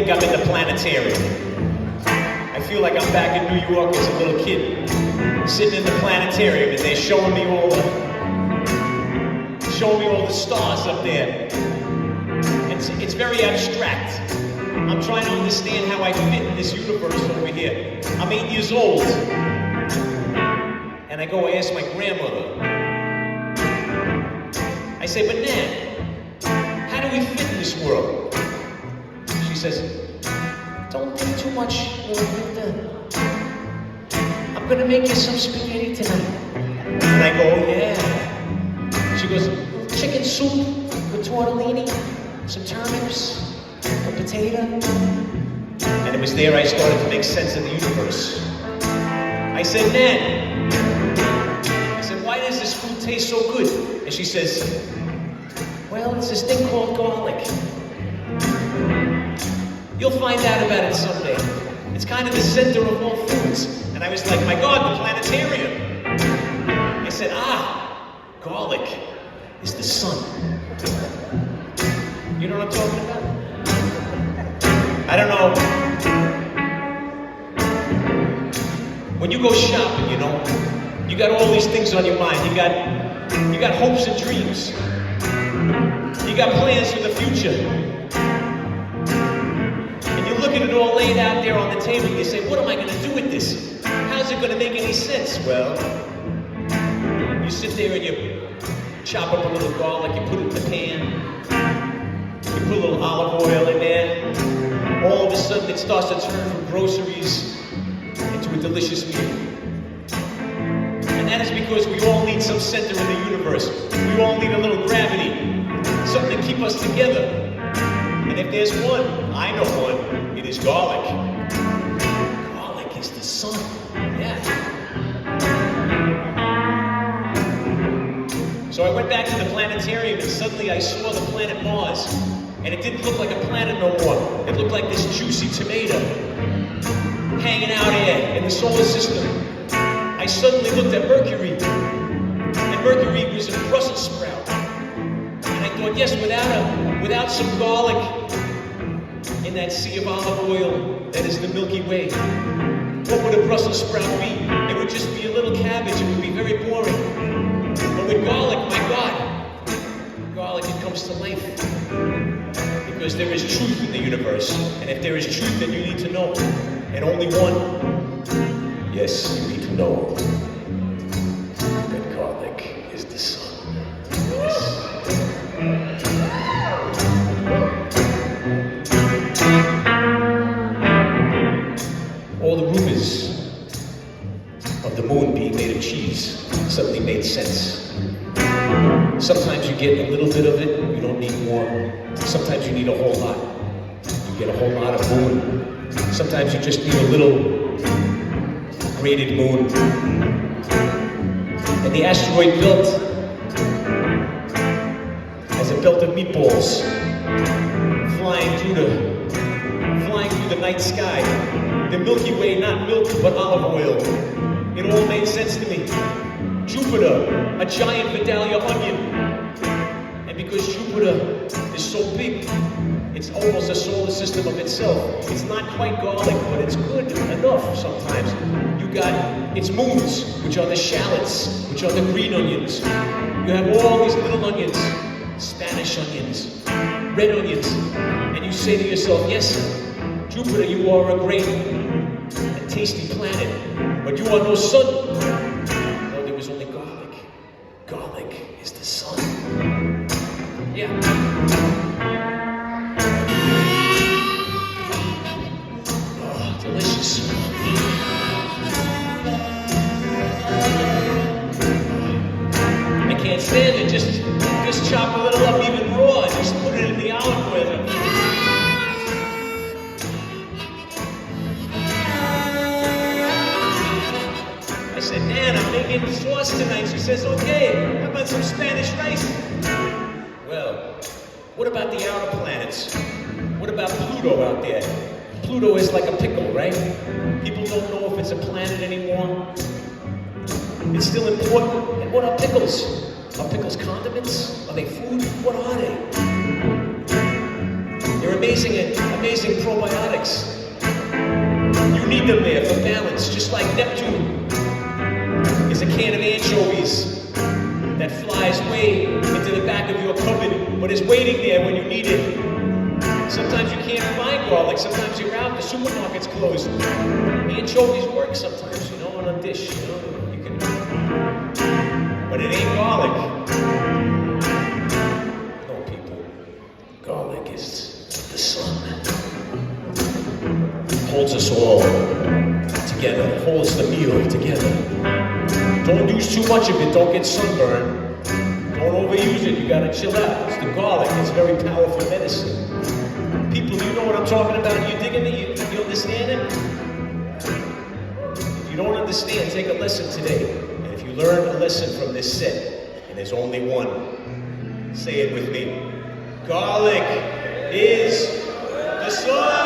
think I'm in the planetarium. I feel like I'm back in New York as a little kid, sitting in the planetarium, and they're showing me all the stars up there. It's very abstract. I'm trying to understand how I fit in this universe over here. I'm 8 years old, and I go ask my grandmother. I say, but Nan, how do we fit in this world? She says, don't think too much, little Linda. I'm gonna make you some spaghetti tonight. And I go, oh yeah. She goes, chicken soup with tortellini, some turnips, a potato. And it was there I started to make sense of the universe. I said, Nan, why does this food taste so good? And she says, well, it's this thing called garlic. You'll find out about it someday. It's kind of the center of all foods. And I was like, my God, the planetarium. I said, garlic is the sun. You know what I'm talking about? I don't know. When you go shopping, you know, you got all these things on your mind. You got hopes and dreams. You got plans for the future. And you look at it all laid out there on the table, and you say, what am I going to do with this? How's it going to make any sense? Well, you sit there and you chop up a little garlic, you put it in the pan, you put a little olive oil in there. All of a sudden it starts to turn from groceries into a delicious meal. And that is because we all need some center in the universe. We all need a little gravity, something to keep us together. And if there's one, I know one, it is garlic. Garlic is the sun. Yeah. So I went back to the planetarium and suddenly I saw the planet Mars. And it didn't look like a planet no more. It looked like this juicy tomato hanging out here in the solar system. I suddenly looked at Mercury, and Mercury was a Brussels sprout. And I thought, yes, without some garlic in that sea of olive oil that is the Milky Way, what would a Brussels sprout be? It would just be a little cabbage. It would be very boring. But with garlic, my God, garlic, it comes to life. Because there is truth in the universe. And if there is truth, then you need to know. And only one. Yes, you need to know that garlic is the sun. Yes. All the rumors of the moon being made of cheese suddenly made sense. Sometimes you get a little bit of it, you don't need more. Sometimes you need a whole lot. You get a whole lot of moon. Sometimes you just need a little grated moon. And the asteroid belt as a belt of meatballs flying through the night sky. The Milky Way, not milk, but olive oil. It all made sense to me. Jupiter, a giant Vidalia onion. And because Jupiter is so big, it's almost a solar system of itself. It's not quite garlic, but it's good enough sometimes. You got its moons, which are the shallots, which are the green onions. You have all these little onions, Spanish onions, red onions. And you say to yourself, yes, Jupiter, you are a great and tasty planet, but you are no sun. No, there was only garlic. Garlic is the sun. Yeah. Oh, delicious. I can't stand it. Just chop a little up even raw. Just put it in the olive oil. I said, Nan, I'm making sauce tonight. She says, okay, how about some Spanish rice? Well, what about the outer planets? What about Pluto out there? Pluto is like a pickle, right? People don't know if it's a planet anymore. It's still important. And what are pickles? Are pickles condiments? Are they food? What are they? They're amazing probiotics. You need them there for balance, just like Neptune is a can of anchovies that flies way into the back of your cupboard, but is waiting there when you need it. Sometimes you can't find garlic, sometimes you're out, the supermarket's closed. Anchovies work sometimes, you know, on a dish, you know, you can, but it ain't garlic. No, people, garlic is the sun. Holds us all together, holds the meal together. Don't use too much of it, don't get sunburned. Don't overuse it, you gotta chill out. It's the garlic, it's very powerful medicine. People, you know what I'm talking about? You digging it? You understand it? If you don't understand, take a lesson today. And if you learn a lesson from this set, and there's only one, say it with me. Garlic is the sun.